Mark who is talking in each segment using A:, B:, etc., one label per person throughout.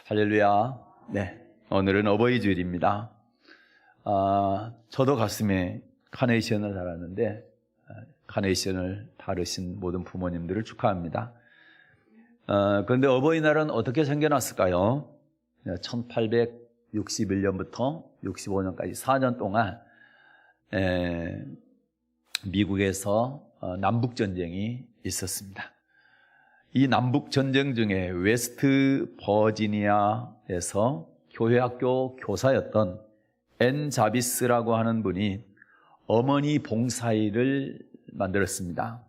A: 할렐루야. 네, 오늘은 어버이 주일입니다. 저도 가슴에 카네이션을 달았는데 카네이션을 다루신 모든 부모님들을 축하합니다. 그런데 어버이날은 어떻게 생겨났을까요? 1861년부터 65년까지 4년 동안 미국에서 남북전쟁이 있었습니다. 이 남북전쟁 중에 웨스트 버지니아에서 교회학교 교사였던 앤 자비스라고 하는 분이 어머니 봉사일을 만들었습니다.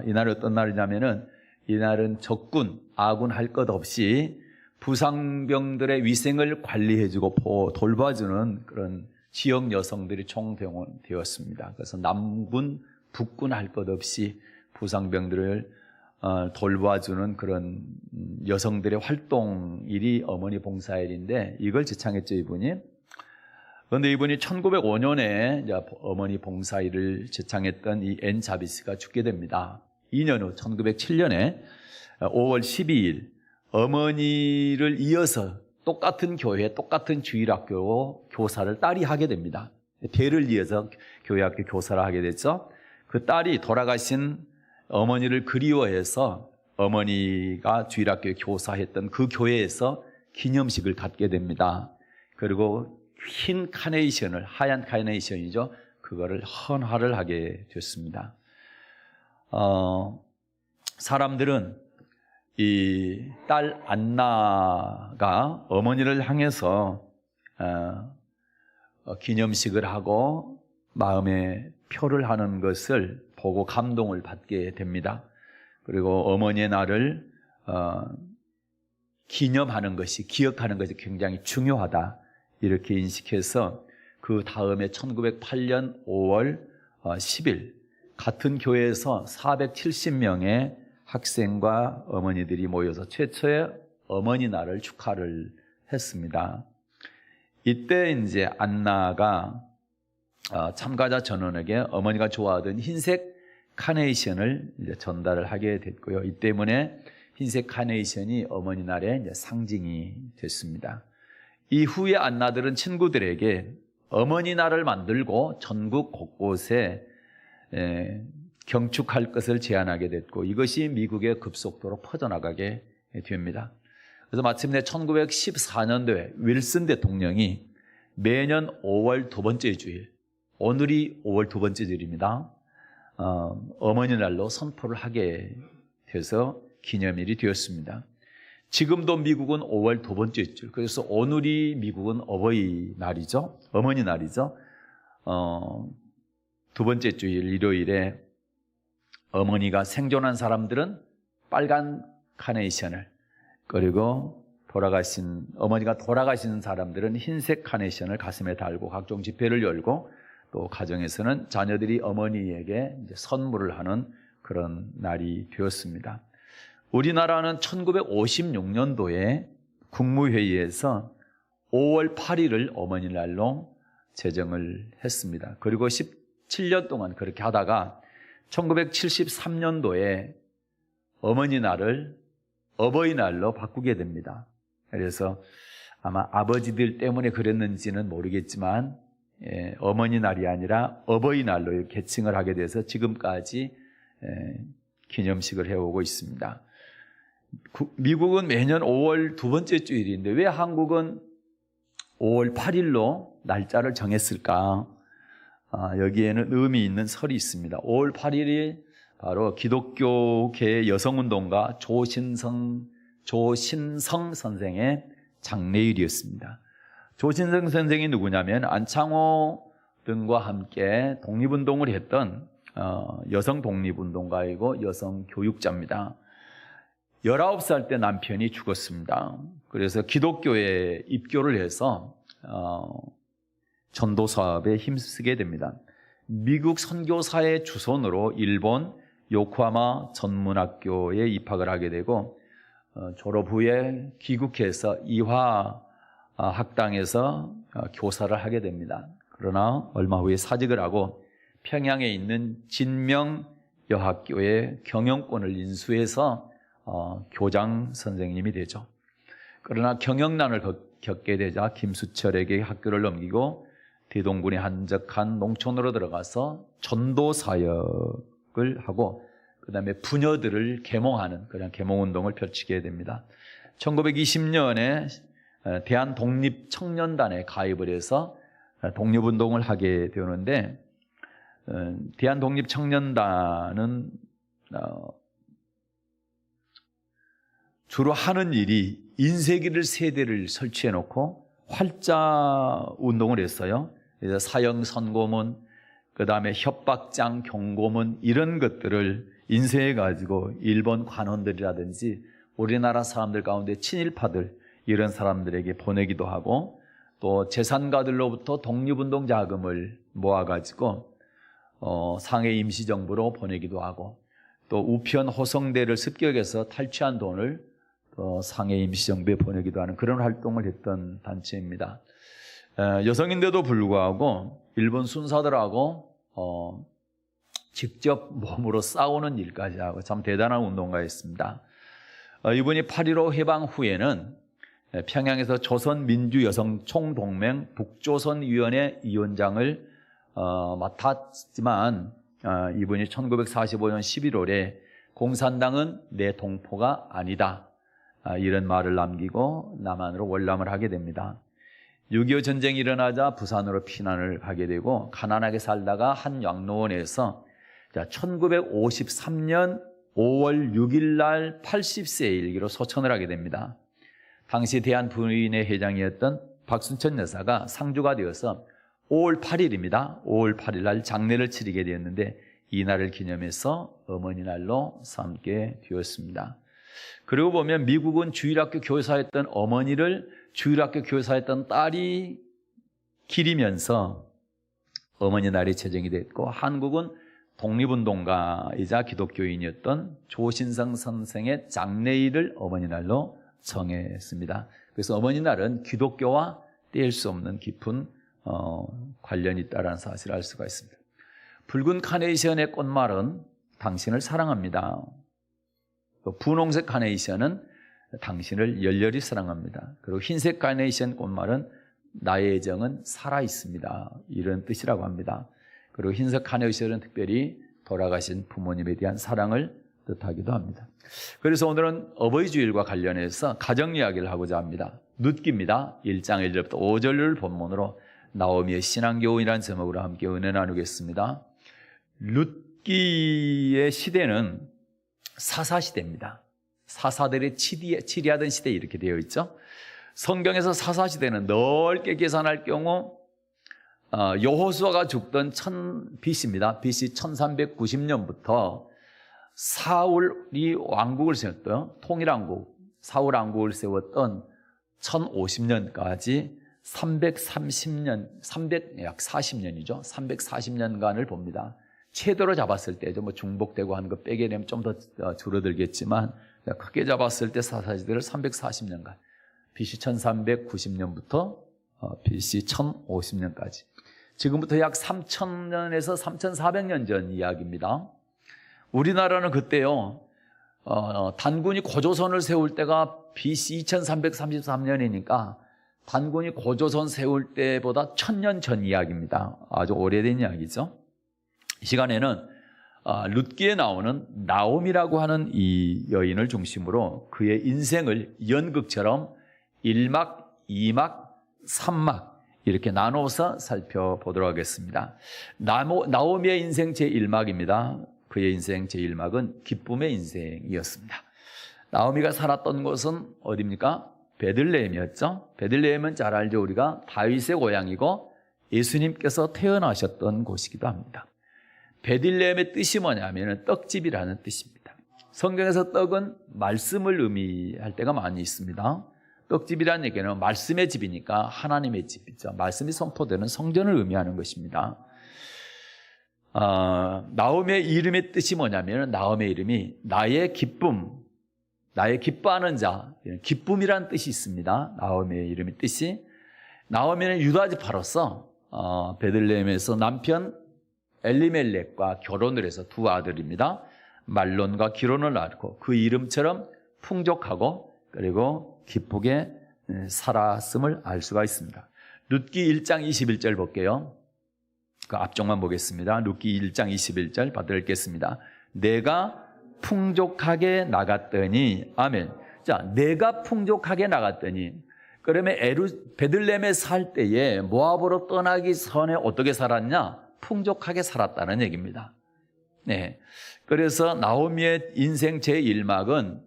A: 이날이 어떤 날이냐면은 이날은 적군, 아군 할 것 없이 부상병들의 위생을 관리해주고 돌봐주는 그런 지역 여성들이 총동원되었습니다. 그래서 남군, 북군 할 것 없이 부상병들을 돌봐주는 그런 여성들의 활동일이 어머니 봉사일인데 이걸 제창했죠, 이분이. 그런데 이분이 1905년에 어머니 봉사일을 제창했던 이 앤 자비스가 죽게 됩니다. 2년 후 1907년에 5월 12일 어머니를 이어서 똑같은 교회, 똑같은 주일학교 교사를 딸이 하게 됩니다. 대를 이어서 교회학교 교사를 하게 됐죠. 그 딸이 돌아가신 어머니를 그리워해서 어머니가 주일학교 교사했던 그 교회에서 기념식을 갖게 됩니다. 그리고 흰 카네이션을, 하얀 카네이션이죠. 그거를 헌화를 하게 됐습니다. 사람들은 이 딸 안나가 어머니를 향해서 기념식을 하고 마음의 표를 하는 것을 보고 감동을 받게 됩니다. 그리고 어머니의 날을 기념하는 것이, 기억하는 것이 굉장히 중요하다 이렇게 인식해서 그 다음에 1908년 5월 10일 같은 교회에서 470명의 학생과 어머니들이 모여서 최초의 어머니 날을 축하를 했습니다. 이때 이제 안나가 참가자 전원에게 어머니가 좋아하던 흰색 카네이션을 이제 전달을 하게 됐고요. 이 때문에 흰색 카네이션이 어머니 날의 이제 상징이 됐습니다. 이후에 안나들은 친구들에게 어머니 날을 만들고 전국 곳곳에 경축할 것을 제안하게 됐고 이것이 미국에 급속도로 퍼져나가게 됩니다. 그래서 마침내 1914년도에 윌슨 대통령이 매년 5월 두 번째 주일, 오늘이 5월 두 번째 주일입니다. 어머니 날로 선포를 하게 돼서 기념일이 되었습니다. 지금도 미국은 5월 두 번째 주일, 그래서 오늘이 미국은 어버이 날이죠. 어머니 날이죠. 두 번째 주일 일요일에 어머니가 생존한 사람들은 빨간 카네이션을, 그리고 어머니가 돌아가신 사람들은 흰색 카네이션을 가슴에 달고 각종 집회를 열고 또 가정에서는 자녀들이 어머니에게 이제 선물을 하는 그런 날이 되었습니다. 우리나라는 1956년도에 국무회의에서 5월 8일을 어머니 날로 제정을 했습니다. 그리고 17년 동안 그렇게 하다가 1973년도에 어머니 날을 어버이날로 바꾸게 됩니다. 그래서 아마 아버지들 때문에 그랬는지는 모르겠지만 어머니 날이 아니라 어버이날로 개칭을 하게 돼서 지금까지 기념식을 해오고 있습니다. 미국은 매년 5월 두 번째 주일인데 왜 한국은 5월 8일로 날짜를 정했을까? 여기에는 의미 있는 설이 있습니다. 5월 8일이 바로 기독교계 여성운동가 조신성 선생의 장례일이었습니다. 조신성 선생이 누구냐면 안창호 등과 함께 독립운동을 했던 여성 독립운동가이고 여성 교육자입니다. 19살 때 남편이 죽었습니다. 그래서 기독교에 입교를 해서 전도 사업에 힘쓰게 됩니다. 미국 선교사의 주선으로 일본 요코하마 전문학교에 입학을 하게 되고 졸업 후에 귀국해서 이화 학당에서 교사를 하게 됩니다. 그러나 얼마 후에 사직을 하고 평양에 있는 진명여학교의 경영권을 인수해서 교장 선생님이 되죠. 그러나 경영난을 겪게 되자 김수철에게 학교를 넘기고 대동군의 한적한 농촌으로 들어가서 전도 사역을 하고 그다음에 부녀들을 계몽하는 그런 계몽운동을 펼치게 됩니다. 1920년에 대한독립청년단에 가입을 해서 독립운동을 하게 되는데 대한독립청년단은 주로 하는 일이 인쇄기를 3대를 설치해 놓고 활자 운동을 했어요. 그래서 사형 선고문, 그 다음에 협박장 경고문 이런 것들을 인쇄해 가지고 일본 관원들이라든지 우리나라 사람들 가운데 친일파들 이런 사람들에게 보내기도 하고 또 재산가들로부터 독립운동 자금을 모아가지고 상해 임시정부로 보내기도 하고 또 우편 호성대를 습격해서 탈취한 돈을 상해 임시정부에 보내기도 하는 그런 활동을 했던 단체입니다. 여성인데도 불구하고 일본 순사들하고 직접 몸으로 싸우는 일까지 하고 참 대단한 운동가였습니다. 이분이 8.15 해방 후에는 평양에서 조선민주여성총동맹 북조선위원회 위원장을 맡았지만 이분이 1945년 11월에 공산당은 내 동포가 아니다 이런 말을 남기고 남한으로 월남을 하게 됩니다. 6.25 전쟁이 일어나자 부산으로 피난을 가게 되고 가난하게 살다가 한 양로원에서 1953년 5월 6일 날 80세의 일기로 소천을 하게 됩니다. 당시 대한부인회 회장이었던 박순천 여사가 상주가 되어서 5월 8일입니다. 5월 8일 날 장례를 치르게 되었는데 이날을 기념해서 어머니 날로 삼게 되었습니다. 그리고 보면 미국은 주일학교 교사였던 어머니를 주일학교 교사였던 딸이 기리면서 어머니 날이 제정이 됐고 한국은 독립운동가이자 기독교인이었던 조신성 선생의 장례일을 어머니 날로 정했습니다. 그래서 어머니 날은 기독교와 뗄 수 없는 깊은 관련이 있다는 사실을 알 수가 있습니다. 붉은 카네이션의 꽃말은 당신을 사랑합니다. 또 분홍색 카네이션은 당신을 열렬히 사랑합니다. 그리고 흰색 카네이션 꽃말은 나의 애정은 살아있습니다. 이런 뜻이라고 합니다. 그리고 흰색 카네이션은 특별히 돌아가신 부모님에 대한 사랑을 뜻하기도 합니다. 그래서 오늘은 어버이 주일과 관련해서 가정 이야기를 하고자 합니다. 룻기입니다. 1장 1절부터 5절을 본문으로 나오미의 신앙교훈이라는 제목으로 함께 은혜 나누겠습니다. 룻기의 시대는 사사시대입니다. 사사들이 치리하던 시대 이렇게 되어 있죠. 성경에서 사사시대는 넓게 계산할 경우 여호수아가 죽던 BC입니다. BC 1390년부터 사울이 왕국을 세웠던 통일왕국, 사울 왕국을 세웠던 1050년까지 330년, 약 40년이죠. 340년간을 봅니다. 최대로 잡았을 때죠. 뭐 중복되고 하는 거 빼게 되면 좀 더 줄어들겠지만 크게 잡았을 때 사사시대를 340년간, BC 1390년부터 BC 1050년까지. 지금부터 약 3000년에서 3400년 전 이야기입니다. 우리나라는 그때요, 단군이 고조선을 세울 때가 BC 2333년이니까 단군이 고조선 세울 때보다 1000년 전 이야기입니다. 아주 오래된 이야기죠. 이 시간에는 룻기에 나오는 나옴이라고 하는 이 여인을 중심으로 그의 인생을 연극처럼 1막, 2막, 3막 이렇게 나눠서 살펴보도록 하겠습니다. 나오미의 인생 제1막입니다. 그의 인생 제1막은 기쁨의 인생이었습니다. 나오미가 살았던 곳은 어디입니까? 베들레헴이었죠. 베들레헴은 잘 알죠. 우리가 다윗의 고향이고 예수님께서 태어나셨던 곳이기도 합니다. 베들레헴의 뜻이 뭐냐면 떡집이라는 뜻입니다. 성경에서 떡은 말씀을 의미할 때가 많이 있습니다. 떡집이라는 얘기는 말씀의 집이니까 하나님의 집이죠. 말씀이 선포되는 성전을 의미하는 것입니다. 나오미의 이름의 뜻이 뭐냐면 나오미의 이름이 나의 기쁨, 나의 기뻐하는 자, 기쁨이라는 뜻이 있습니다. 나오미의 이름의 뜻이. 나오미는 유다지파로서 베들레헴에서 남편 엘리멜렉과 결혼을 해서 두 아들입니다. 말론과 기론을 낳고 그 이름처럼 풍족하고 그리고 기쁘게 살았음을 알 수가 있습니다. 룻기 1장 21절 볼게요. 그 앞쪽만 보겠습니다. 룻기 1장 21절 받들어 읽겠습니다. 내가 풍족하게 나갔더니, 아멘. 자, 내가 풍족하게 나갔더니, 그러면 베들레헴에 살 때에 모압으로 떠나기 전에 어떻게 살았냐? 풍족하게 살았다는 얘기입니다. 네. 그래서 나오미의 인생 제1막은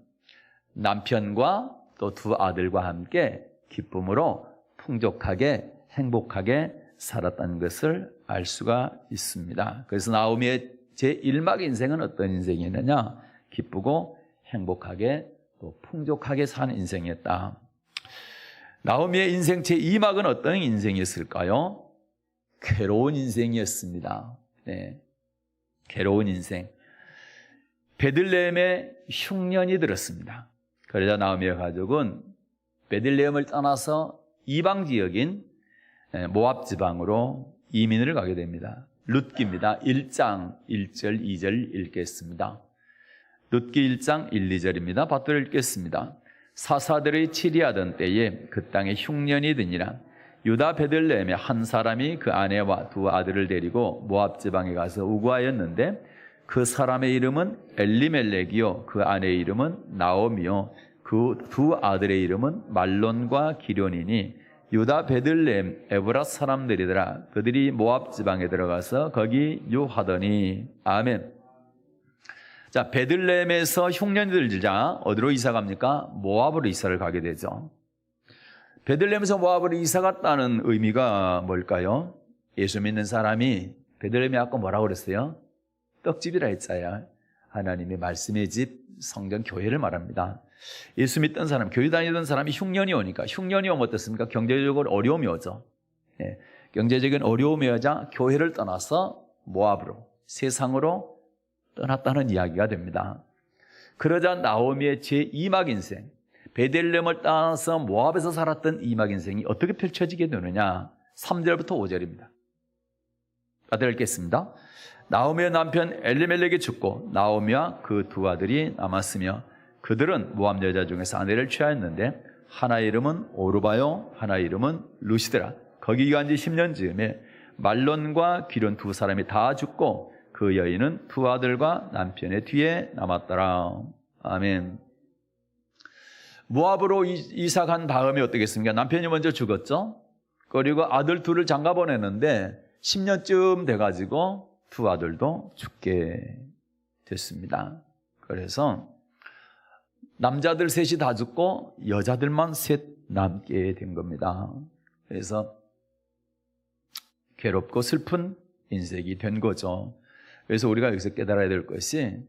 A: 남편과 또 두 아들과 함께 기쁨으로 풍족하게 행복하게 살았다는 것을 알 수가 있습니다. 그래서 나오미의 제1막 인생은 어떤 인생이었느냐? 기쁘고 행복하게 또 풍족하게 사는 인생이었다. 나오미의 인생 제2막은 어떤 인생이었을까요? 괴로운 인생이었습니다. 네. 괴로운 인생. 베들레헴에 흉년이 들었습니다. 그러자 나오미의 가족은 베들레헴을 떠나서 이방 지역인 모압 지방으로 이민을 가게 됩니다. 룻기입니다. 1장 1절 2절 읽겠습니다. 룻기 1장 1, 2절입니다. 받들어 읽겠습니다. 사사들의 치리하던 때에 그 땅에 흉년이 드니라. 유다 베들레헴에 한 사람이 그 아내와 두 아들을 데리고 모압 지방에 가서 우거하였는데 그 사람의 이름은 엘리멜렉이요 그 아내의 이름은 나오미요 그 두 아들의 이름은 말론과 기련이니 유다 베들레헴 에브라 사람들이더라. 그들이 모압 지방에 들어가서 거기 유하더니. 아멘. 자, 베들레헴에서 흉년이 들자 어디로 이사 갑니까? 모압으로 이사를 가게 되죠. 베들레헴에서 모압으로 이사 갔다는 의미가 뭘까요? 예수 믿는 사람이 베들레헴에 아까 뭐라고 그랬어요? 떡집이라 했잖아요. 하나님의 말씀의 집, 성전, 교회를 말합니다. 예수 믿던 사람, 교회 다니던 사람이 흉년이 오니까, 흉년이 오면 어떻습니까? 경제적으로 어려움이 오죠. 예, 경제적인 어려움이 오자 교회를 떠나서 모압으로, 세상으로 떠났다는 이야기가 됩니다. 그러자 나오미의 제2막 인생, 베들레헴을 떠나서 모압에서 살았던 2막 인생이 어떻게 펼쳐지게 되느냐? 3절부터 5절입니다. 아들 읽겠습니다. 나오미의 남편 엘리멜렉이 죽고 나오미와 그 두 아들이 남았으며 그들은 모압 여자 중에서 아내를 취하였는데 하나의 이름은 오르바요 하나의 이름은 루시드라. 거기 간 지 10년 즈음에 말론과 기련 두 사람이 다 죽고 그 여인은 두 아들과 남편의 뒤에 남았더라. 아멘. 모압으로 이사 간 다음에 어떻겠습니까? 남편이 먼저 죽었죠. 그리고 아들 둘을 장가 보냈는데 10년쯤 돼가지고 두 아들도 죽게 됐습니다. 그래서 남자들 셋이 다 죽고 여자들만 셋 남게 된 겁니다. 그래서 괴롭고 슬픈 인생이 된 거죠. 그래서 우리가 여기서 깨달아야 될 것이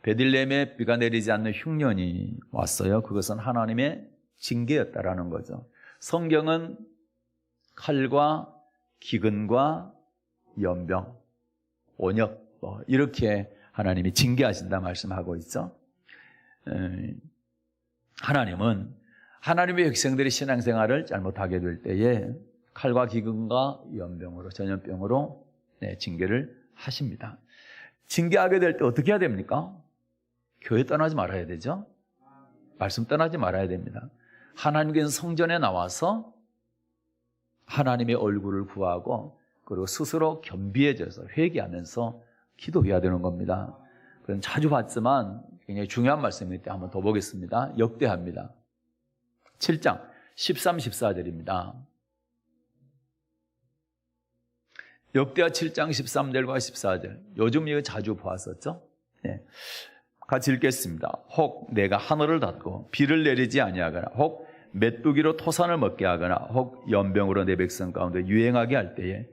A: 베들레헴에 비가 내리지 않는 흉년이 왔어요. 그것은 하나님의 징계였다라는 거죠. 성경은 칼과 기근과 연병, 온역 이렇게 하나님이 징계하신다 말씀하고 있죠. 하나님은 하나님의 백성들이 신앙생활을 잘못하게 될 때에 칼과 기근과 연병으로 전염병으로 징계를 하십니다. 징계하게 될 때 어떻게 해야 됩니까? 교회 떠나지 말아야 되죠. 말씀 떠나지 말아야 됩니다. 하나님께서 성전에 나와서 하나님의 얼굴을 구하고 그리고 스스로 겸비해져서 회개하면서 기도해야 되는 겁니다. 그건 자주 봤지만 굉장히 중요한 말씀일 때 한번 더 보겠습니다. 역대합니다. 7장 13, 14절입니다. 역대하 7장 13절과 14절. 요즘 이거 자주 보았었죠? 네. 같이 읽겠습니다. 혹 내가 하늘을 닫고 비를 내리지 아니하거나 혹 메뚜기로 토산을 먹게 하거나 혹 연병으로 내 백성 가운데 유행하게 할 때에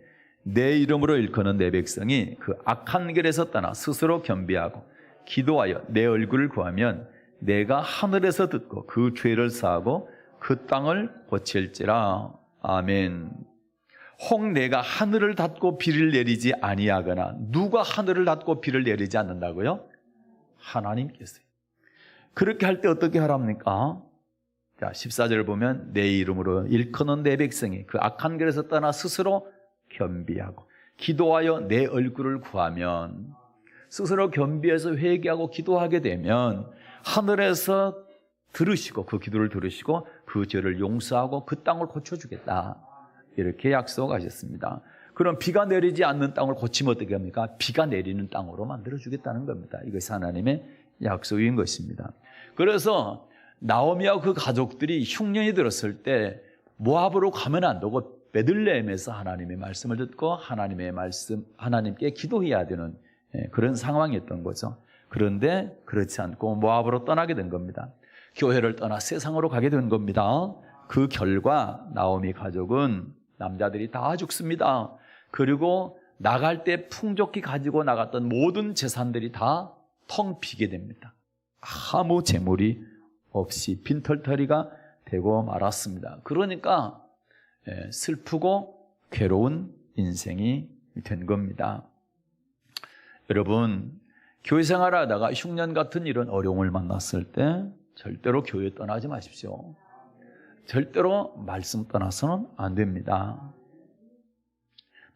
A: 내 이름으로 일컫는 내 백성이 그 악한 길에서 떠나 스스로 겸비하고 기도하여 내 얼굴을 구하면 내가 하늘에서 듣고 그 죄를 사하고 그 땅을 고칠지라. 아멘. 혹 내가 하늘을 닫고 비를 내리지 아니하거나. 누가 하늘을 닫고 비를 내리지 않는다고요? 하나님께서요. 그렇게 할 때 어떻게 하랍니까? 자, 14절을 보면 내 이름으로 일컫는 내 백성이 그 악한 길에서 떠나 스스로 겸비하고 기도하여 내 얼굴을 구하면, 스스로 겸비해서 회개하고 기도하게 되면 하늘에서 들으시고 그 기도를 들으시고 그 그 죄를 용서하고 그 땅을 고쳐주겠다. 이렇게 약속하셨습니다. 그럼 비가 내리지 않는 땅을 고치면 어떻게 합니까? 비가 내리는 땅으로 만들어주겠다는 겁니다. 이것이 하나님의 약속인 것입니다. 그래서 나오미와 그 가족들이 흉년이 들었을 때 모압으로 가면 안 되고 베들레헴에서 하나님의 말씀을 듣고 하나님께 기도해야 되는 그런 상황이었던 거죠. 그런데 그렇지 않고 모압으로 떠나게 된 겁니다. 교회를 떠나 세상으로 가게 된 겁니다. 그 결과 나오미 가족은 남자들이 다 죽습니다. 그리고 나갈 때 풍족히 가지고 나갔던 모든 재산들이 다 텅 비게 됩니다. 아무 재물이 없이 빈털터리가 되고 말았습니다. 그러니까 슬프고 괴로운 인생이 된 겁니다. 여러분, 교회 생활하다가 흉년 같은 이런 어려움을 만났을 때 절대로 교회 떠나지 마십시오. 절대로 말씀 떠나서는 안 됩니다.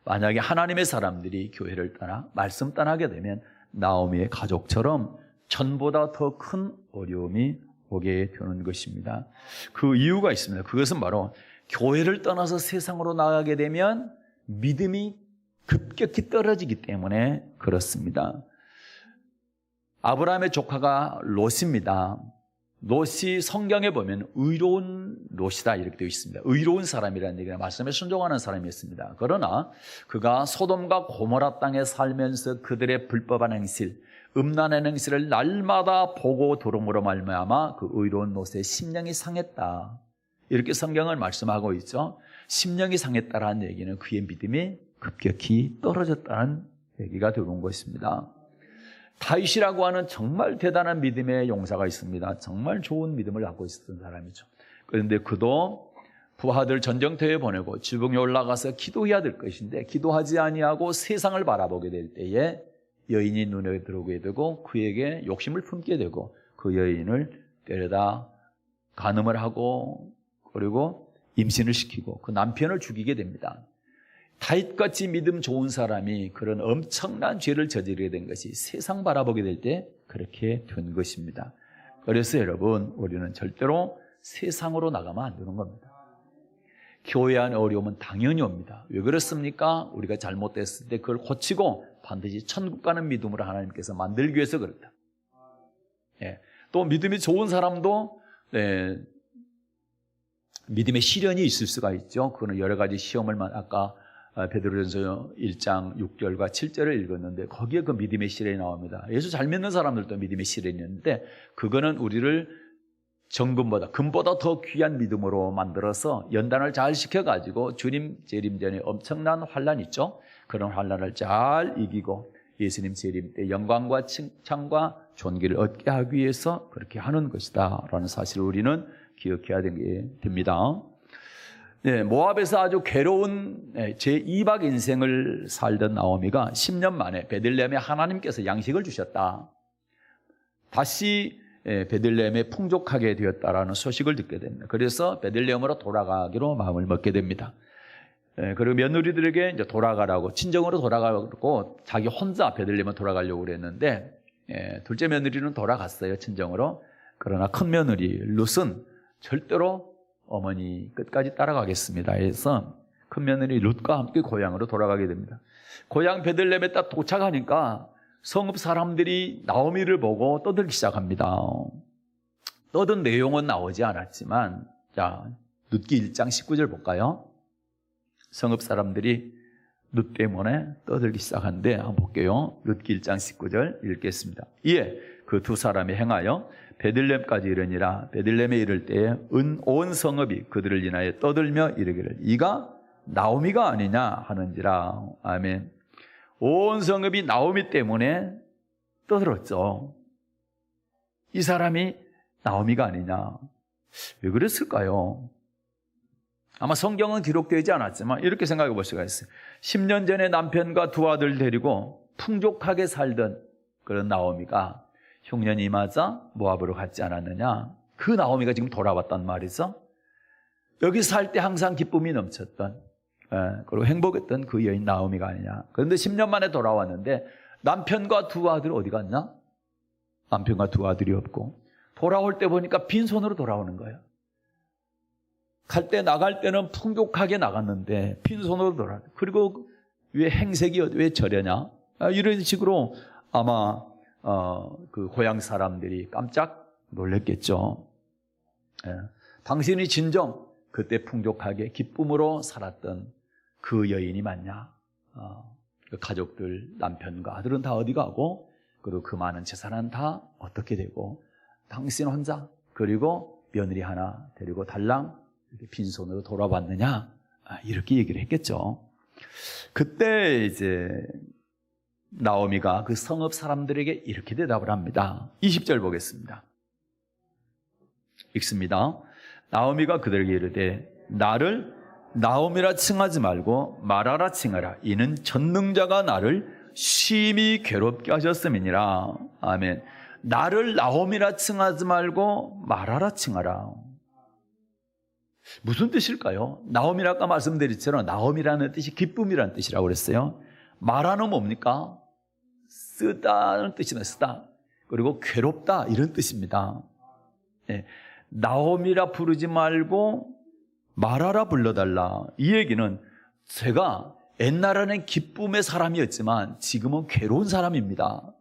A: 만약에 하나님의 사람들이 교회를 떠나 말씀 떠나게 되면 나오미의 가족처럼 전보다 더 큰 어려움이 오게 되는 것입니다. 그 이유가 있습니다. 그것은 바로 교회를 떠나서 세상으로 나가게 되면 믿음이 급격히 떨어지기 때문에 그렇습니다. 아브라함의 조카가 롯입니다. 롯이 성경에 보면 의로운 롯이다 이렇게 되어 있습니다. 의로운 사람이라는 얘기는 말씀에 순종하는 사람이었습니다. 그러나 그가 소돔과 고모라 땅에 살면서 그들의 불법한 행실, 음란한 행실을 날마다 보고 들음으로 말미암아 그 의로운 롯의 심령이 상했다. 이렇게 성경을 말씀하고 있죠. 심령이 상했다라는 얘기는 그의 믿음이 급격히 떨어졌다는 얘기가 되는 것입니다. 다윗이라고 하는 정말 대단한 믿음의 용사가 있습니다. 정말 좋은 믿음을 갖고 있었던 사람이죠. 그런데 그도 부하들 전쟁터에 보내고 지붕에 올라가서 기도해야 될 것인데 기도하지 아니하고 세상을 바라보게 될 때에 여인이 눈에 들어오게 되고 그에게 욕심을 품게 되고 그 여인을 데려다 간음을 하고 그리고 임신을 시키고 그 남편을 죽이게 됩니다. 다윗같이 믿음 좋은 사람이 그런 엄청난 죄를 저지르게 된 것이 세상 바라보게 될 때 그렇게 된 것입니다. 그래서 여러분, 우리는 절대로 세상으로 나가면 안 되는 겁니다. 교회 안에 어려움은 당연히 옵니다. 왜 그렇습니까? 우리가 잘못됐을 때 그걸 고치고 반드시 천국 가는 믿음으로 하나님께서 만들기 위해서 그렇다. 또 믿음이 좋은 사람도 믿음의 시련이 있을 수가 있죠. 그거는 여러 가지 시험을 아까 베드로전서 1장 6절과 7절을 읽었는데 거기에 그 믿음의 시련이 나옵니다. 예수 잘 믿는 사람들도 믿음의 시련이 있는데 그거는 우리를 정금보다 금보다 더 귀한 믿음으로 만들어서 연단을 잘 시켜가지고 주님 재림 전에 엄청난 환난 있죠. 그런 환난을 잘 이기고 예수님 재림 때 영광과 칭찬과 존귀를 얻게 하기 위해서 그렇게 하는 것이다 라는 사실을 우리는 기억해야 됩니다. 모압에서 아주 괴로운 제2박 인생을 살던 나오미가 10년 만에 베들레헴에 하나님께서 양식을 주셨다. 다시 베들레헴에 풍족하게 되었다라는 소식을 듣게 됩니다. 그래서 베들레헴으로 돌아가기로 마음을 먹게 됩니다. 그리고 며느리들에게 이제 돌아가라고 친정으로 돌아가고 자기 혼자 베들레헴에 돌아가려고 그랬는데 둘째 며느리는 돌아갔어요, 친정으로. 그러나 큰 며느리 룻은 절대로 어머니 끝까지 따라가겠습니다 해서 큰 며느리 룻과 함께 고향으로 돌아가게 됩니다. 고향 베들레헴에 딱 도착하니까 성읍 사람들이 나오미를 보고 떠들기 시작합니다. 떠든 내용은 나오지 않았지만 자, 룻기 1장 19절 볼까요? 성읍 사람들이 룻 때문에 떠들기 시작하는데 한번 볼게요. 룻기 1장 19절 읽겠습니다. 이에 그 두 사람이 행하여 베들레헴까지 이르니라. 베들레헴에 이를 때에 온 성읍이 그들을 인하여 떠들며 이르기를 이가 나오미가 아니냐 하는지라. 아멘. 온 성읍이 나오미 때문에 떠들었죠. 이 사람이 나오미가 아니냐. 왜 그랬을까요? 아마 성경은 기록되지 않았지만 이렇게 생각해 볼 수가 있어요. 10년 전에 남편과 두 아들 데리고 풍족하게 살던 그런 나오미가 흉년이 임하자 모압으로 갔지 않았느냐. 그 나오미가 지금 돌아왔단 말이죠. 여기 살 때 항상 기쁨이 넘쳤던 그리고 행복했던 그 여인 나오미가 아니냐. 그런데 10년 만에 돌아왔는데 남편과 두 아들 어디 갔나? 남편과 두 아들이 없고 돌아올 때 보니까 빈손으로 돌아오는 거예요. 갈 때 나갈 때는 풍족하게 나갔는데 빈손으로 돌아왔다. 그리고 왜 행색이 왜 저려냐? 이런 식으로 아마 그 고향 사람들이 깜짝 놀랐겠죠. 당신이 진정 그때 풍족하게 기쁨으로 살았던 그 여인이 맞냐? 그 가족들, 남편과 아들은 다 어디 가고, 그리고 그 많은 재산은 다 어떻게 되고, 당신 혼자, 그리고 며느리 하나 데리고 달랑 이렇게 빈손으로 돌아왔느냐? 이렇게 얘기를 했겠죠. 그때 이제 나오미가 그 성읍 사람들에게 이렇게 대답을 합니다. 20절 보겠습니다. 읽습니다. 나오미가 그들에게 이르되 나를 나오미라 칭하지 말고 마라라 칭하라. 이는 전능자가 나를 심히 괴롭게 하셨음이니라. 아멘. 나를 나오미라 칭하지 말고 마라라 칭하라. 무슨 뜻일까요? 나오미라 아까 말씀드렸처럼 나오미라는 뜻이 기쁨이라는 뜻이라고 그랬어요. 마라는 뭡니까? 쓰다는 뜻이나 쓰다. 그리고 괴롭다 이런 뜻입니다. 나오미라 부르지 말고 마라라 불러달라. 이 얘기는 제가 옛날에는 기쁨의 사람이었지만 지금은 괴로운 사람입니다.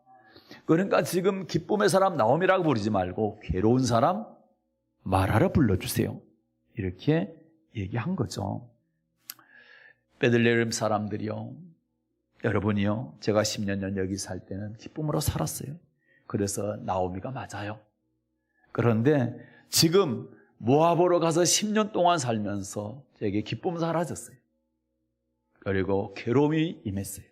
A: 그러니까 지금 기쁨의 사람 나오미라고 부르지 말고 괴로운 사람 마라라 불러주세요. 이렇게 얘기한 거죠. 베들레헴 사람들이요, 여러분이요, 제가 10년 전 여기 살 때는 기쁨으로 살았어요. 그래서 나오미가 맞아요. 그런데 지금 모압으로 가서 10년 동안 살면서 제게 기쁨 사라졌어요. 그리고 괴로움이 임했어요.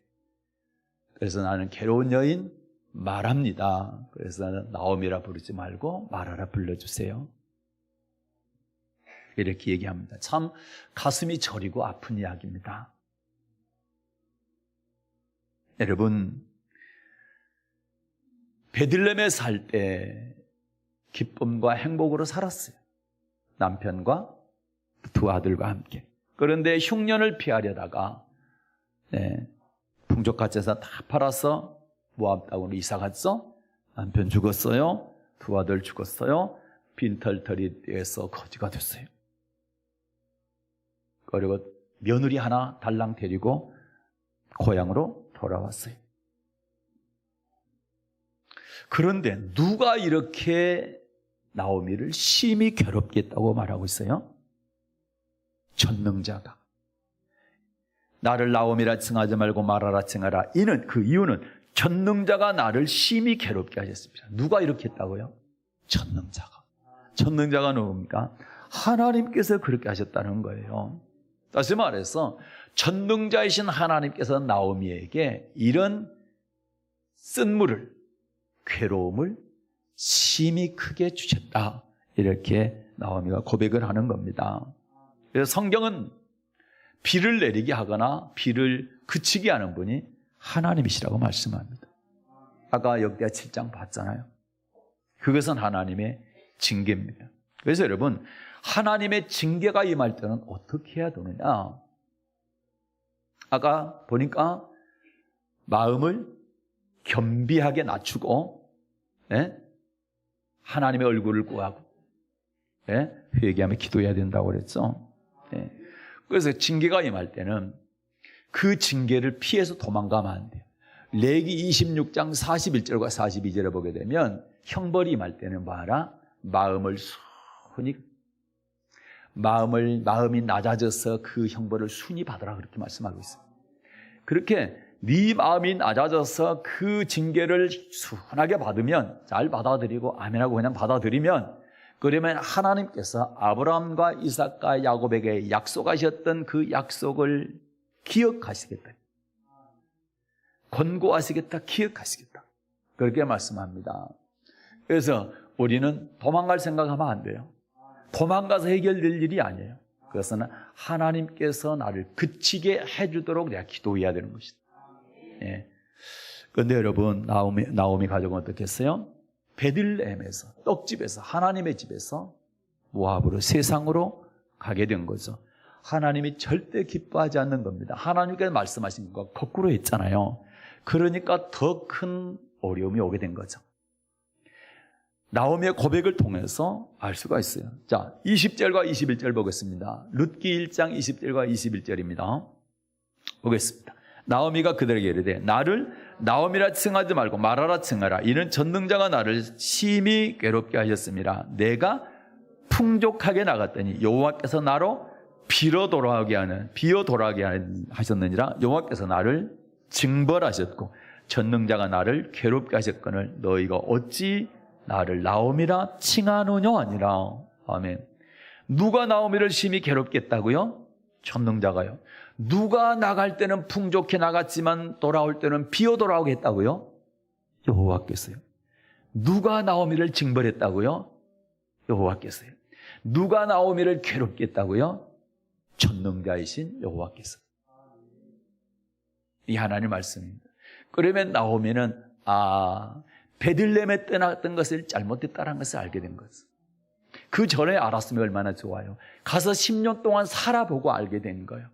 A: 그래서 나는 괴로운 여인 말합니다. 그래서 나는 나오미라 부르지 말고 마라라 불러주세요. 이렇게 얘기합니다. 참 가슴이 저리고 아픈 이야기입니다. 여러분, 베들레헴에 살 때 기쁨과 행복으로 살았어요. 남편과 두 아들과 함께. 그런데 흉년을 피하려다가 풍족한 재산 다 팔아서 모압 땅으로 이사 갔어. 남편 죽었어요. 두 아들 죽었어요. 빈털터리 떼서 거지가 됐어요. 그리고 며느리 하나 달랑 데리고 고향으로 돌아왔어요. 그런데 누가 이렇게 나오미를 심히 괴롭게 했다고 말하고 있어요? 전능자가. 나를 나오미라 칭하지 말고 마라라 칭하라. 그 이유는 전능자가 나를 심히 괴롭게 하셨습니다. 누가 이렇게 했다고요? 전능자가. 전능자가 누굽니까? 하나님께서 그렇게 하셨다는 거예요. 다시 말해서 전능자이신 하나님께서 나오미에게 이런 쓴물을, 괴로움을 심히 크게 주셨다. 이렇게 나오미가 고백을 하는 겁니다. 그래서 성경은 비를 내리게 하거나 비를 그치게 하는 분이 하나님이시라고 말씀합니다. 아까 역대하 7장 봤잖아요. 그것은 하나님의 징계입니다. 그래서 여러분, 하나님의 징계가 임할 때는 어떻게 해야 되느냐? 아까 보니까 마음을 겸비하게 낮추고 하나님의 얼굴을 구하고 회개하며 기도해야 된다고 그랬죠. 그래서 징계가 임할 때는 그 징계를 피해서 도망가면 안 돼요. 레위기 26장 41절과 42절을 보게 되면 형벌이 임할 때는 봐라, 마음을 순히 마음이 낮아져서 그 형벌을 순히 받으라 그렇게 말씀하고 있어요. 그렇게 네 마음이 낮아져서 그 징계를 순하게 받으면, 잘 받아들이고 아멘하고 그냥 받아들이면, 그러면 하나님께서 아브라함과 이삭과 야곱에게 약속하셨던 그 약속을 기억하시겠다, 권고하시겠다, 기억하시겠다, 그렇게 말씀합니다. 그래서 우리는 도망갈 생각하면 안 돼요. 도망가서 해결될 일이 아니에요. 그것은 하나님께서 나를 그치게 해주도록 내가 기도해야 되는 것이다. 그런데 여러분, 나오미 가족은 어떻게 했어요? 베들레헴에서, 떡집에서, 하나님의 집에서 모압으로, 세상으로 가게 된 거죠. 하나님이 절대 기뻐하지 않는 겁니다. 하나님께서 말씀하신 거 거꾸로 했잖아요. 그러니까 더 큰 어려움이 오게 된 거죠. 나오미의 고백을 통해서 알 수가 있어요. 자, 20절과 21절 보겠습니다. 룻기 1장 20절과 21절입니다. 보겠습니다. 나오미가 그들에게 이르되 나를 나오미라 칭하지 말고 마라라 칭하라. 이는 전능자가 나를 심히 괴롭게 하셨습니다. 내가 풍족하게 나갔더니 여호와께서 나로 비어 돌아가게 하셨느니라. 여호와께서 나를 징벌하셨고 전능자가 나를 괴롭게 하셨거늘 너희가 어찌 나를 나오미라 칭하느냐 아니라. 아멘. 누가 나오미를 심히 괴롭게 했다고요? 전능자가요. 누가 나갈 때는 풍족해 나갔지만 돌아올 때는 비어 돌아오게 했다고요? 여호와께서요. 누가 나오미를 징벌했다고요? 여호와께서요. 누가 나오미를 괴롭게 했다고요? 전능자이신 여호와께서. 이 하나님의 말씀입니다. 그러면 나오미는 베들레헴에 떠났던 것을 잘못했다는 것을 알게 된 것이죠. 그 전에 알았으면 얼마나 좋아요. 가서 10년 동안 살아보고 알게 된 거예요.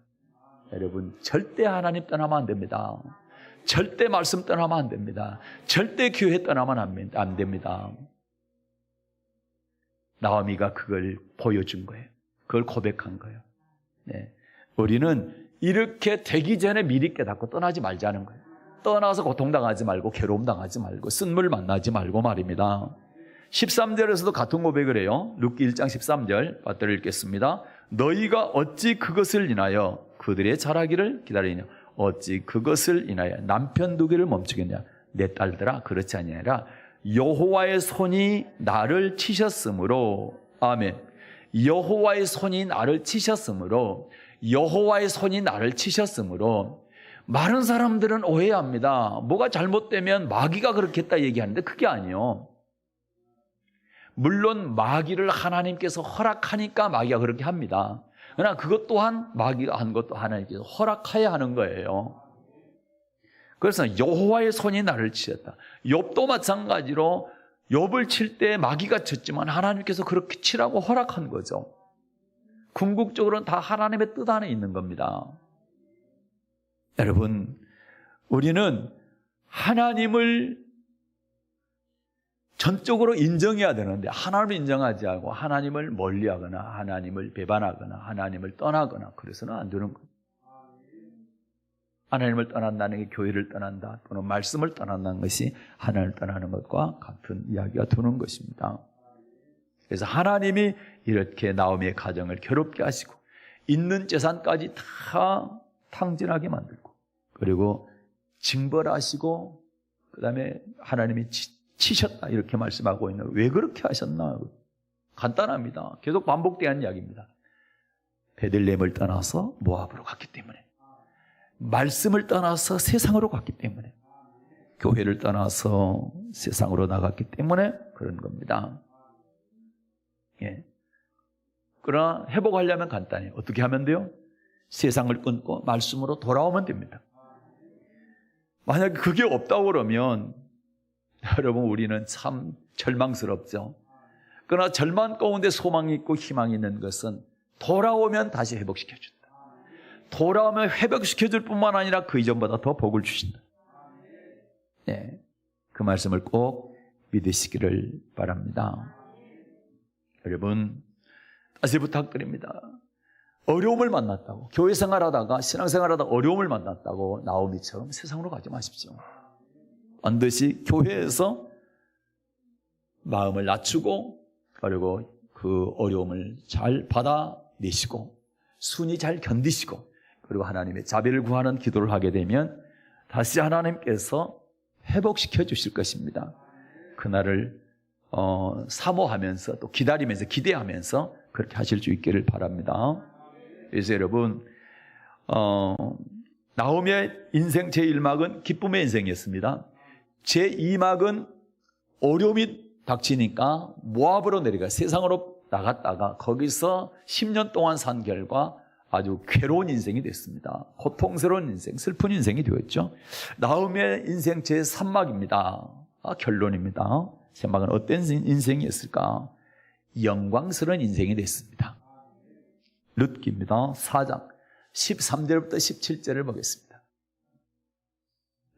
A: 여러분, 절대 하나님 떠나면 안 됩니다. 절대 말씀 떠나면 안 됩니다. 절대 교회 떠나면 안 됩니다. 나오미가 그걸 보여준 거예요. 그걸 고백한 거예요. 네. 우리는 이렇게 되기 전에 미리 깨닫고 떠나지 말자는 거예요. 떠나서 고통당하지 말고 괴로움 당하지 말고 쓴물 만나지 말고 말입니다. 13절에서도 같은 고백을 해요. 룻기 1장 13절 받들어 읽겠습니다. 너희가 어찌 그것을 인하여 그들의 자라기를 기다리냐. 어찌 그것을 인하여 남편 두기를 멈추겠냐. 내 딸들아 그렇지 아니하라. 여호와의 손이 나를 치셨으므로. 아멘. 여호와의 손이 나를 치셨으므로. 여호와의 손이 나를 치셨으므로. 많은 사람들은 오해합니다. 뭐가 잘못되면 마귀가 그렇게 했다 얘기하는데 그게 아니에요. 물론 마귀를 하나님께서 허락하니까 마귀가 그렇게 합니다. 그러나 그것 또한 마귀가 한 것도 하나님께서 허락하여야 하는 거예요. 그래서 여호와의 손이 나를 치셨다. 욥도 마찬가지로 욥을 칠 때 마귀가 쳤지만 하나님께서 그렇게 치라고 허락한 거죠. 궁극적으로는 다 하나님의 뜻 안에 있는 겁니다. 여러분, 우리는 하나님을 전적으로 인정해야 되는데 하나님을 인정하지 않고 하나님을 멀리하거나 하나님을 배반하거나 하나님을 떠나거나 그래서는 안 되는 거예요. 하나님을 떠난다는 게 교회를 떠난다 또는 말씀을 떠난다는 것이 하나님을 떠나는 것과 같은 이야기가 되는 것입니다. 그래서 하나님이 이렇게 나오미의 가정을 괴롭게 하시고 있는 재산까지 다 탕진하게 만들고 그리고 징벌하시고 그 다음에 하나님이 치셨다 이렇게 말씀하고 있는 왜 그렇게 하셨나? 간단합니다. 계속 반복되는 이야기입니다. 베들레헴을 떠나서 모압으로 갔기 때문에, 말씀을 떠나서 세상으로 갔기 때문에, 교회를 떠나서 세상으로 나갔기 때문에 그런 겁니다. 예. 그러나 회복하려면 간단해요. 어떻게 하면 돼요? 세상을 끊고 말씀으로 돌아오면 됩니다. 만약에 그게 없다고 그러면 여러분 우리는 참 절망스럽죠. 그러나 절망 가운데 소망이 있고 희망이 있는 것은 돌아오면 다시 회복시켜준다. 돌아오면 회복시켜줄 뿐만 아니라 그 이전보다 더 복을 주신다. 네, 그 말씀을 꼭 믿으시기를 바랍니다. 여러분 다시 부탁드립니다. 어려움을 만났다고, 교회 생활하다가 신앙생활하다가 어려움을 만났다고 나오미처럼 세상으로 가지 마십시오. 반드시 교회에서 마음을 낮추고 그리고 그 어려움을 잘 받아내시고 순히 잘 견디시고 그리고 하나님의 자비를 구하는 기도를 하게 되면 다시 하나님께서 회복시켜 주실 것입니다. 그날을 사모하면서 또 기다리면서 기대하면서 그렇게 하실 수 있기를 바랍니다. 그래서 여러분 나오미의 인생 제1막은 기쁨의 인생이었습니다. 제2막은 어려움이 닥치니까 모압으로 내려가 세상으로 나갔다가 거기서 10년 동안 산 결과 아주 괴로운 인생이 됐습니다. 고통스러운 인생, 슬픈 인생이 되었죠. 나오미의 인생 제3막입니다. 결론입니다. 제3막은 어떤 인생이었을까? 영광스러운 인생이 됐습니다. 룻기입니다. 4장 13절부터 17절을 보겠습니다.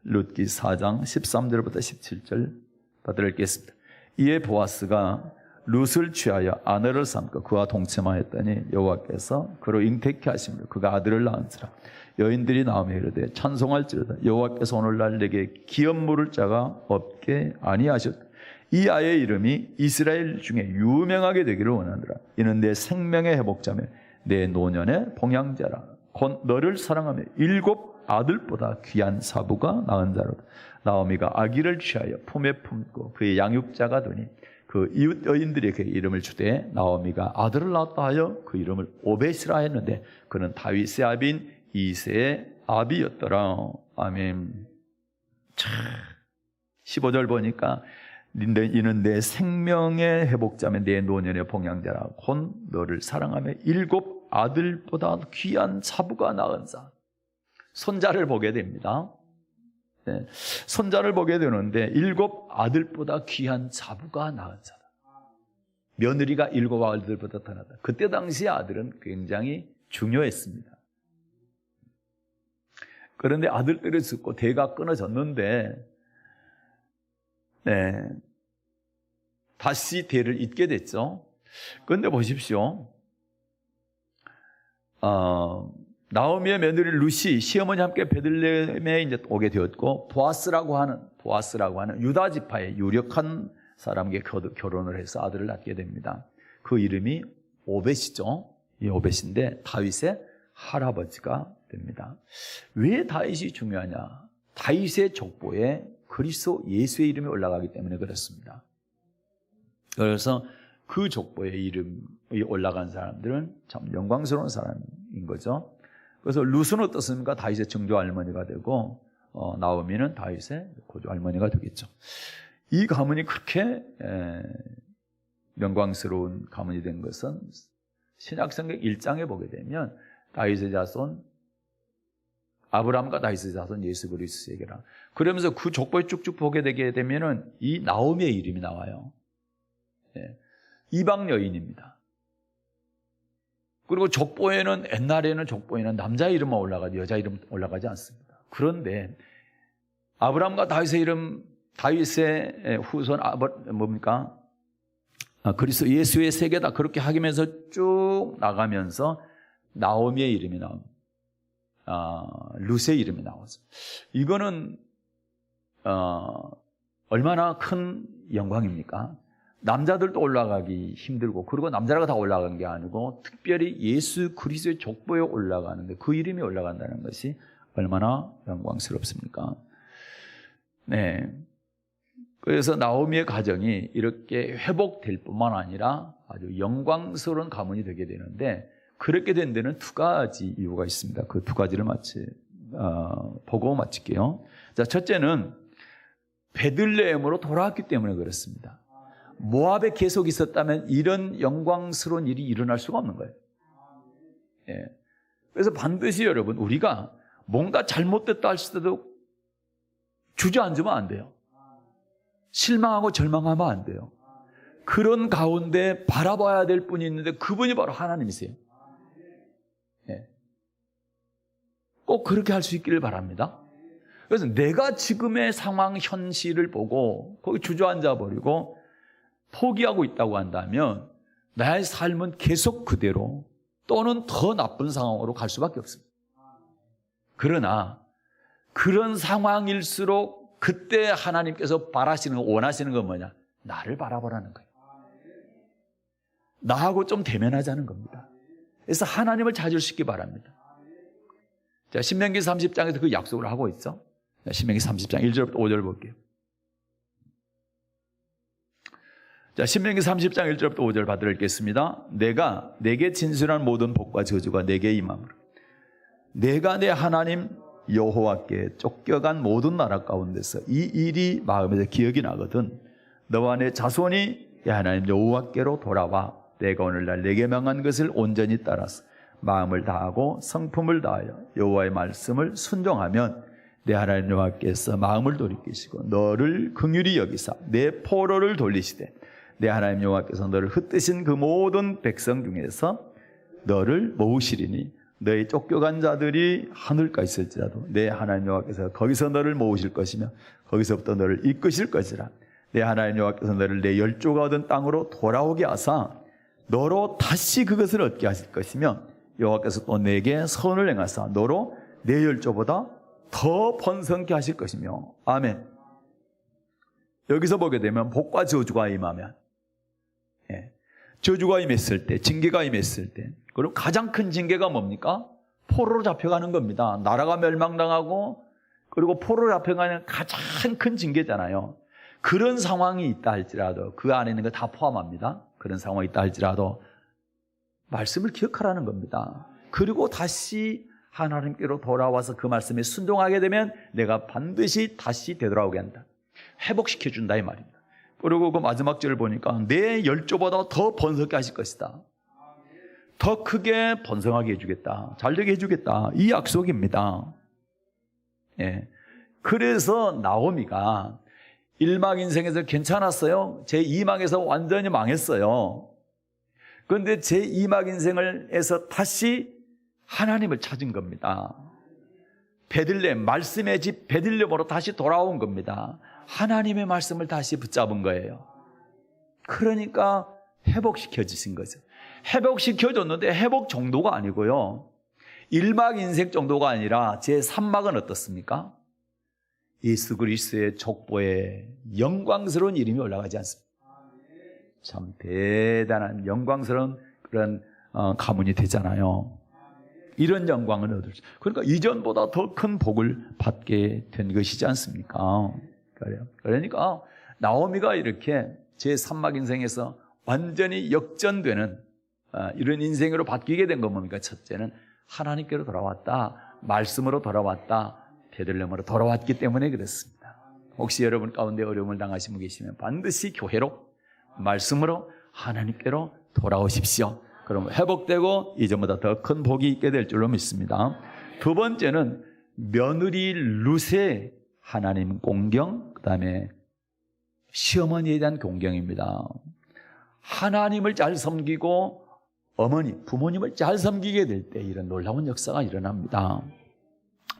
A: 룻기 4장 13절부터 17절 받들어 읽겠습니다. 이에 보아스가 룻을 취하여 아내를 삼고 그와 동침하였더니 여호와께서 그로 잉태케 하심으로 그가 아들을 낳은지라. 여인들이 나오며 이르되 찬송할지로다. 여호와께서 오늘날 내게 기업 물을 자가 없게 아니하셨다. 이 아이의 이름이 이스라엘 중에 유명하게 되기를 원하노라. 이는 내 생명의 회복자며 내 노년의 봉양자라. 곧 너를 사랑하며 7 아들보다 귀한 사부가 낳은 자로다. 나오미가 아기를 취하여 품에 품고 그의 양육자가 되니 그 이웃 여인들이 그의 이름을 주되 나오미가 아들을 낳았다 하여 그 이름을 오벳이라 했는데 그는 다윗의 아비인 이새의 아비였더라. 아멘. 15절 보니까 이는 내 생명의 회복자며 내 노년의 봉양자라. 곧 너를 사랑하며 7 아들보다 귀한 사부가 낳은 자. 손자를 보게 됩니다. 네. 손자를 보게 되는데 7 아들보다 귀한 자부가 낳은 자다. 며느리가 7 아들보다 더 낫다. 그때 당시 아들은 굉장히 중요했습니다. 그런데 아들들이 죽고 대가 끊어졌는데 네. 다시 대를 잇게 됐죠. 그런데 보십시오. 나오미의 며느리 룻이 시어머니 함께 베들레헴에 이제 오게 되었고 보아스라고 하는 유다 지파의 유력한 사람에게 결혼을 해서 아들을 낳게 됩니다. 그 이름이 오벳이죠. 이 오벳인데 다윗의 할아버지가 됩니다. 왜 다윗이 중요하냐? 다윗의 족보에 그리스도 예수의 이름이 올라가기 때문에 그렇습니다. 그래서 그 족보에 이름이 올라간 사람들은 참 영광스러운 사람인 거죠. 그래서 룻은 어떻습니까? 다윗의 증조 할머니가 되고 나오미는 다윗의 고조 할머니가 되겠죠. 이 가문이 그렇게 영광스러운 가문이 된 것은 신약성경 1장에 보게 되면 다윗의 자손 아브라함과 다윗의 자손 예수 그리스도에게라. 그러면서 그 족보에 쭉쭉 보게 되게 되면은 이 나오미의 이름이 나와요. 이방 여인입니다. 그리고 족보에는 옛날에는 족보에는 남자 이름만 올라가지 여자 이름 올라가지 않습니다. 그런데 아브라함과 다윗의 이름, 다윗의 후손 뭡니까? 그리스도 예수의 세계다 그렇게 하면서 쭉 나가면서 나오미의 이름이 나옵니다. 룻의 이름이 나와서 이거는 얼마나 큰 영광입니까? 남자들도 올라가기 힘들고 그리고 남자가 다 올라간 게 아니고 특별히 예수 그리스도의 족보에 올라가는데 그 이름이 올라간다는 것이 얼마나 영광스럽습니까? 네. 그래서 나오미의 가정이 이렇게 회복될 뿐만 아니라 아주 영광스러운 가문이 되게 되는데 그렇게 된 데는 2가지 이유가 있습니다. 그 2가지를 보고 마칠게요. 자, 첫째는 베들레헴으로 돌아왔기 때문에 그렇습니다. 모압에 계속 있었다면 이런 영광스러운 일이 일어날 수가 없는 거예요. 예. 그래서 반드시 여러분 우리가 뭔가 잘못됐다 할지라도 주저앉으면 안 돼요. 실망하고 절망하면 안 돼요. 그런 가운데 바라봐야 될 분이 있는데 그분이 바로 하나님이세요. 예. 꼭 그렇게 할 수 있기를 바랍니다. 그래서 내가 지금의 상황 현실을 보고 거기 주저앉아 버리고 포기하고 있다고 한다면 나의 삶은 계속 그대로 또는 더 나쁜 상황으로 갈 수밖에 없습니다. 그러나 그런 상황일수록 그때 하나님께서 바라시는 거, 원하시는 건 뭐냐? 나를 바라보라는 거예요. 나하고 좀 대면하자는 겁니다. 그래서 하나님을 찾으시기 바랍니다. 자, 신명기 30장에서 그 약속을 하고 있죠. 자, 신명기 30장 1절부터 5절 볼게요. 자, 신명기 30장 1절부터 5절 받들어 읽겠습니다. 내가 내게 진술한 모든 복과 저주가 내게 임함으로 내가 내 하나님 여호와께 쫓겨간 모든 나라 가운데서 이 일이 마음에서 기억이 나거든 너와 내 자손이 내 하나님 여호와께로 돌아와 내가 오늘날 내게 명한 것을 온전히 따라서 마음을 다하고 성품을 다하여 여호와의 말씀을 순종하면 내 하나님 여호와께서 마음을 돌이키시고 너를 긍휼히 여기사 내 포로를 돌리시되 내 하나님 여호와께서 너를 흩으신 그 모든 백성 중에서 너를 모으시리니 너의 쫓겨간 자들이 하늘까지 있을지라도 내 하나님 여호와께서 거기서 너를 모으실 것이며 거기서부터 너를 이끄실 것이라 내 하나님 여호와께서 너를 내 열조가 얻은 땅으로 돌아오게 하사 너로 다시 그것을 얻게 하실 것이며 여호와께서 또 내게 선을 행하사 너로 내 열조보다 더 번성케 하실 것이며. 아멘. 여기서 보게 되면 복과 저주가 임하면, 저주가 임했을 때, 징계가 임했을 때, 그리고 가장 큰 징계가 뭡니까? 포로로 잡혀가는 겁니다. 나라가 멸망당하고 그리고 포로로 잡혀가는 가장 큰 징계잖아요. 그런 상황이 있다 할지라도, 그 안에 있는 거 다 포함합니다. 그런 상황이 있다 할지라도 말씀을 기억하라는 겁니다. 그리고 다시 하나님께로 돌아와서 그 말씀에 순종하게 되면 내가 반드시 다시 되돌아오게 한다. 회복시켜준다 이 말입니다. 그리고 그 마지막 절을 보니까 내 열조보다 더 번성하게 하실 것이다. 더 크게 번성하게 해주겠다. 잘되게 해주겠다. 이 약속입니다. 그래서 나오미가 1막 인생에서 괜찮았어요. 제 2막에서 완전히 망했어요. 그런데 제 2막 인생에서 다시 하나님을 찾은 겁니다. 베들레헴, 말씀의 집 베들레헴으로 다시 돌아온 겁니다. 하나님의 말씀을 다시 붙잡은 거예요. 그러니까 회복시켜 주신 거죠. 회복시켜 줬는데 회복 정도가 아니고요, 1막 인생 정도가 아니라 제 3막은 어떻습니까? 예수 그리스도의 족보에 영광스러운 이름이 올라가지 않습니까? 참 대단한 영광스러운 그런 가문이 되잖아요. 이런 영광을 얻을 수, 그러니까 이전보다 더 큰 복을 받게 된 것이지 않습니까? 그러니까 나오미가 이렇게 제3막 인생에서 완전히 역전되는 이런 인생으로 바뀌게 된 건 뭡니까? 첫째는 하나님께로 돌아왔다, 말씀으로 돌아왔다, 베들레헴으로 돌아왔기 때문에 그렇습니다. 혹시 여러분 가운데 어려움을 당하신 분 계시면 반드시 교회로, 말씀으로 하나님께로 돌아오십시오. 그럼 회복되고 이전보다 더 큰 복이 있게 될 줄로 믿습니다. 두 번째는 며느리 룻의 하나님 공경, 그 다음에 시어머니에 대한 공경입니다. 하나님을 잘 섬기고 어머니, 부모님을 잘 섬기게 될 때 이런 놀라운 역사가 일어납니다.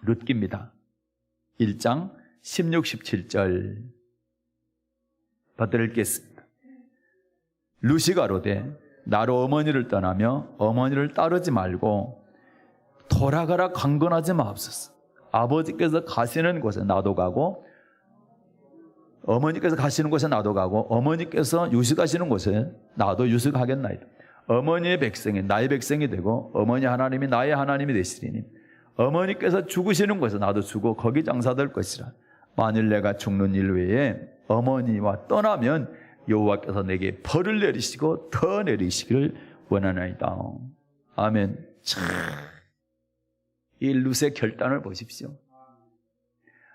A: 룻기입니다. 1장 16, 17절 받들어 읽겠습니다. 룻이 가로되 나로 어머니를 떠나며 어머니를 따르지 말고 돌아가라 강건하지 마옵소서. 아버지께서 가시는 곳에 나도 가고 어머니께서 가시는 곳에 나도 가고 어머니께서 유식하시는 곳에 나도 유식하겠나이다. 어머니의 백성이 나의 백성이 되고 어머니 하나님이 나의 하나님이 되시리니 어머니께서 죽으시는 곳에 나도 죽고 거기 장사될 것이라. 만일 내가 죽는 일 외에 어머니와 떠나면 여호와께서 내게 벌을 내리시고 더 내리시기를 원하나이다. 아멘. 참, 이 룻의 결단을 보십시오.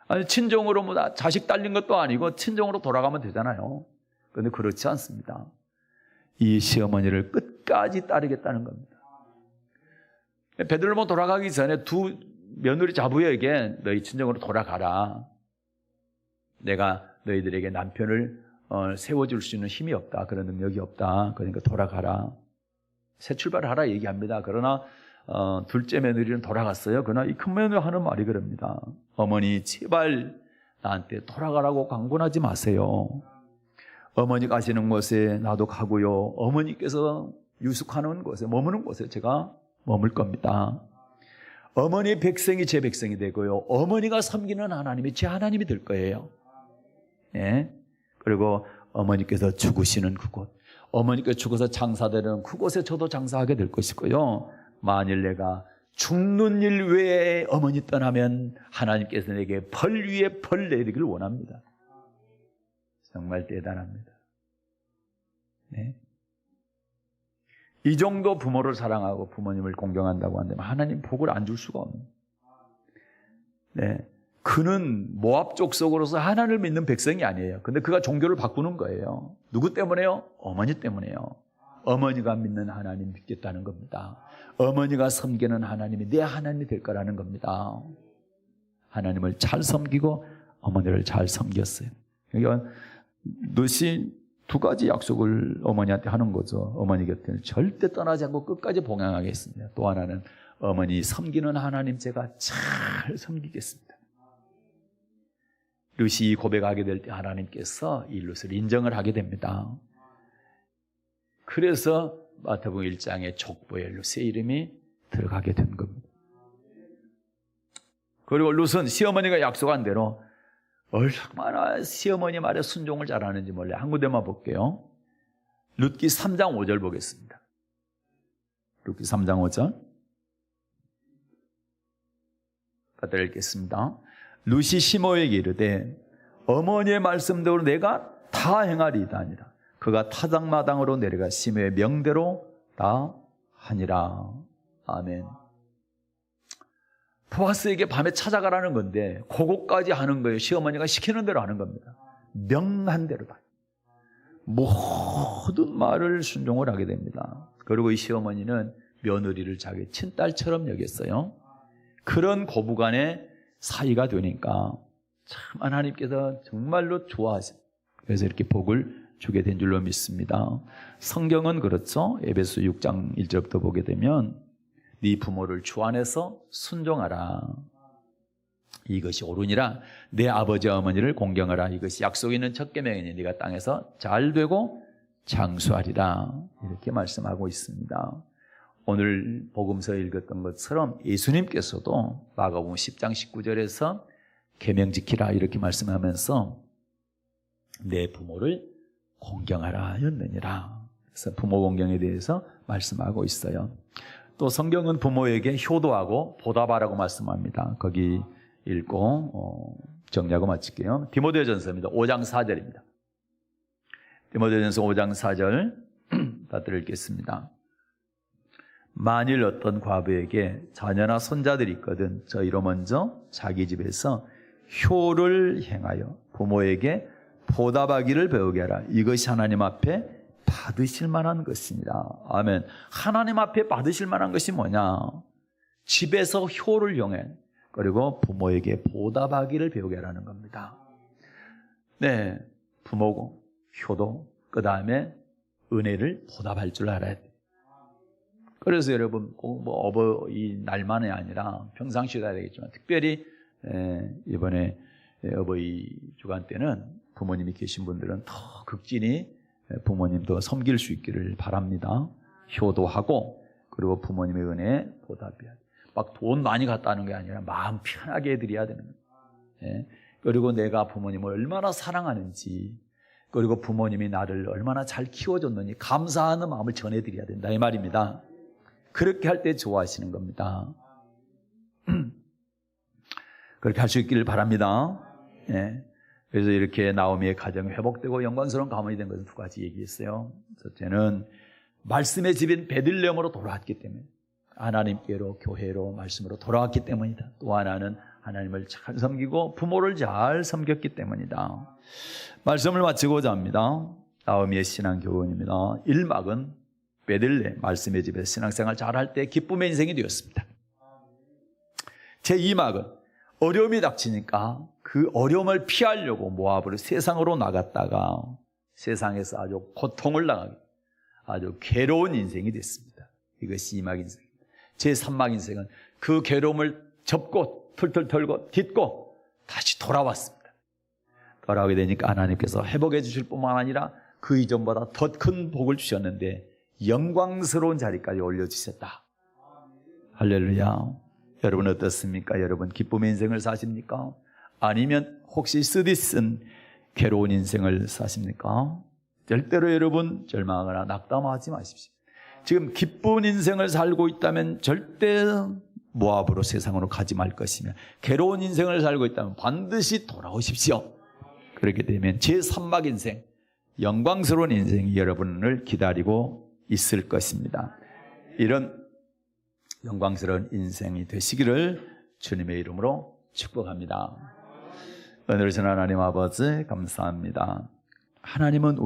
A: 아니, 친정으로 뭐 자식 딸린 것도 아니고 친정으로 돌아가면 되잖아요. 그런데 그렇지 않습니다. 이 시어머니를 끝까지 따르겠다는 겁니다. 베들레헴 돌아가기 전에 두 며느리 자부에게 너희 친정으로 돌아가라. 내가 너희들에게 남편을 세워줄 수 있는 힘이 없다. 그런 능력이 없다. 그러니까 돌아가라. 새 출발을 하라 얘기합니다. 그러나 둘째 며느리는 돌아갔어요. 그러나 이 큰 며느리가 하는 말이 그럽니다. 어머니 제발 나한테 돌아가라고 강권하지 마세요. 어머니 가시는 곳에 나도 가고요, 어머니께서 유숙하는 곳에 머무는 곳에 제가 머물 겁니다. 어머니의 백성이 제 백성이 되고요, 어머니가 섬기는 하나님이 제 하나님이 될 거예요. 그리고 어머니께서 죽으시는 그곳, 어머니께서 죽어서 장사되는 그곳에 저도 장사하게 될 것이고요, 만일 내가 죽는 일 외에 어머니 떠나면 하나님께서 내게 벌 위에 벌 내리기를 원합니다. 정말 대단합니다. 네. 이 정도 부모를 사랑하고 부모님을 공경한다고 한다면 하나님 복을 안 줄 수가 없는. 네. 그는 모압 족속으로서 하나님을 믿는 백성이 아니에요. 근데 그가 종교를 바꾸는 거예요. 누구 때문에요? 어머니 때문에요. 어머니가 믿는 하나님 믿겠다는 겁니다. 어머니가 섬기는 하나님이 내 하나님이 될 거라는 겁니다. 하나님을 잘 섬기고 어머니를 잘 섬겼어요. 그러니까 룻이 두 가지 약속을 어머니한테 하는 거죠. 어머니 곁을 절대 떠나지 않고 끝까지 봉양하겠습니다. 또 하나는 어머니 섬기는 하나님 제가 잘 섬기겠습니다. 룻이 고백하게 될 때 하나님께서 이 룻을 인정을 하게 됩니다. 그래서 마태복음 1장에 족보에 룻의 이름이 들어가게 된 겁니다. 그리고 룻은 시어머니가 약속한 대로 얼마나 시어머니 말에 순종을 잘하는지 몰라요. 한 군데만 볼게요. 룻기 3장 5절 보겠습니다. 룻기 3장 5절 받아 읽겠습니다. 룻이 시므에게 이르되 어머니의 말씀대로 내가 다 행하리이다 하니라. 그가 타작마당으로 내려가 시므의 명대로 다 하니라. 아멘. 보아스에게 밤에 찾아가라는 건데 그것까지 하는 거예요. 시어머니가 시키는 대로 하는 겁니다. 명한 대로 다. 모든 말을 순종을 하게 됩니다. 그리고 이 시어머니는 며느리를 자기 친딸처럼 여겼어요. 그런 고부간의 사이가 되니까 참 하나님께서 정말로 좋아하세요. 그래서 이렇게 복을 주게 된 줄로 믿습니다. 성경은 그렇죠. 에베소 6장 1절부터 보게 되면 네 부모를 주 안에서 순종하라. 이것이 옳으니라. 내 아버지와 어머니를 공경하라. 이것이 약속 있는 첫 계명이니 네가 땅에서 잘 되고 장수하리라. 이렇게 말씀하고 있습니다. 오늘 복음서 읽었던 것처럼 예수님께서도 마가복음 10장 19절에서 계명 지키라 이렇게 말씀하면서 내 부모를 공경하라 였느니라. 그래서 부모 공경에 대해서 말씀하고 있어요. 또 성경은 부모에게 효도하고 보답하라고 말씀합니다. 거기 읽고 정리하고 마칠게요. 디모데전서입니다. 5장 4절입니다. 디모데전서 5장 4절 다 읽겠습니다. 만일 어떤 과부에게 자녀나 손자들이 있거든 저희로 먼저 자기 집에서 효를 행하여 부모에게 보답하기를 배우게 하라. 이것이 하나님 앞에 받으실 만한 것입니다. 아멘. 하나님 앞에 받으실 만한 것이 뭐냐? 집에서 효를 용해 그리고 부모에게 보답하기를 배우게 하라는 겁니다. 네, 부모고 효도 그 다음에 은혜를 보답할 줄 알아야 돼요. 그래서 여러분 꼭 뭐 어버이 날만이 아니라 평상시도 해야 되겠지만 특별히 이번에 어버이 주간 때는 부모님이 계신 분들은 더 극진히 부모님도 섬길 수 있기를 바랍니다. 효도하고 그리고 부모님의 은혜에 보답해야 돼. 막 돈 많이 갖다 하는 게 아니라 마음 편하게 해드려야 되는 거예요. 그리고 내가 부모님을 얼마나 사랑하는지 그리고 부모님이 나를 얼마나 잘 키워줬느니 감사하는 마음을 전해드려야 된다 이 말입니다. 그렇게 할 때 좋아하시는 겁니다. 그렇게 할 수 있기를 바랍니다. 그래서 이렇게 나오미의 가정이 회복되고 영광스러운 가문이 된 것은 두 가지 얘기했어요. 첫째는 말씀의 집인 베들레헴으로 돌아왔기 때문에 하나님께로 교회로 말씀으로 돌아왔기 때문이다. 또 하나는 하나님을 잘 섬기고 부모를 잘 섬겼기 때문이다. 말씀을 마치고자 합니다. 나오미의 신앙 교훈입니다. 1막은 베들레헴 말씀의 집에서 신앙생활 잘할 때 기쁨의 인생이 되었습니다. 제2막은 어려움이 닥치니까 그 어려움을 피하려고 모압으로 세상으로 나갔다가 세상에서 아주 고통을 당하게 아주 괴로운 인생이 됐습니다. 이것이 2막 인생입니다. 제3막 인생은 그 괴로움을 접고 툴툴 털고 딛고 다시 돌아왔습니다. 돌아오게 되니까 하나님께서 회복해 주실 뿐만 아니라 그 이전보다 더 큰 복을 주셨는데 영광스러운 자리까지 올려주셨다. 할렐루야. 여러분 어떻습니까? 여러분 기쁨의 인생을 사십니까? 아니면 혹시 쓰디쓴 괴로운 인생을 사십니까? 절대로 여러분 절망하거나 낙담하지 마십시오. 지금 기쁜 인생을 살고 있다면 절대 모압으로 세상으로 가지 말 것이며 괴로운 인생을 살고 있다면 반드시 돌아오십시오. 그렇게 되면 제3막 인생, 영광스러운 인생이 여러분을 기다리고 있을 것입니다. 이런 영광스러운 인생이 되시기를 주님의 이름으로 축복합니다. 은혜로우신 하나님 아버지 감사합니다. 하나님은